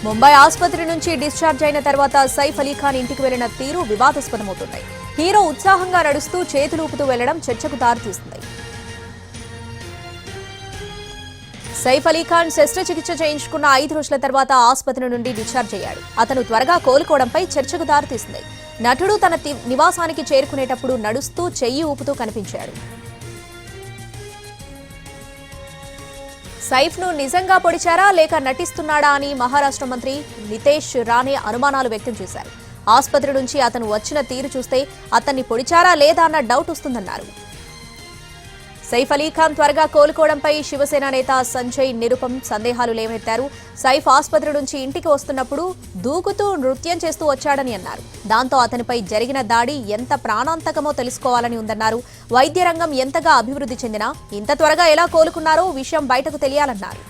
ముంబై ఆసుపత్రి నుంచి డిశ్చార్జ్ అయిన తర్వాత సైఫ్ అలీ ఖాన్ ఇంటికి వెళ్లిన తీరు వివాదాస్పదమవుతుంది. హీరో ఉత్సాహంగా నడుస్తూ చేతులు ఊపుతూ వెళ్లడం చర్చకు దారితీస్తుంది. సైఫ్ అలీ ఖాన్ శస్త్రచికిత్స చేయించుకున్న 5 రోజుల తర్వాత ఆసుపత్రి నుండి డిశ్చార్జ్ అయ్యాడు. అతను త్వరగా కోలుకోవడంపై చర్చకు దారితీస్తుంది. నటుడు తన నివాసానికి చేరుకునేటప్పుడు నడుస్తూ చెయ్యి ఊపుతూ కనిపించాడు. సైఫ్ను నిజంగా పొడిచారా లేక నటిస్తున్నాడా అని మహారాష్ట్ర మంత్రి నితేష్ రాణే అనుమానాలు వ్యక్తం చేశారు. ఆసుపత్రి నుంచి అతను వచ్చిన తీరు చూస్తే అతన్ని పొడిచారా లేదా అన్న డౌట్ వస్తుందన్నారు. సైఫ్ అలీ ఖాన్ త్వరగా కోలుకోవడంపై శివసేన నేత సంజయ్ నిరుపం సందేహాలు లేవనెత్తారు. సైఫ్ ఆసుపత్రి నుంచి ఇంటికి వస్తున్నప్పుడు దూకుతూ నృత్యం చేస్తూ వచ్చాడని అన్నారు. దాంతో అతనిపై జరిగిన దాడి ఎంత ప్రాణాంతకమో తెలుసుకోవాలని ఉందన్నారు. వైద్య రంగం ఎంతగా అభివృద్ధి చెందినా ఇంత త్వరగా ఎలా కోలుకున్నారో విషయం బయటకు తెలియాలన్నారు.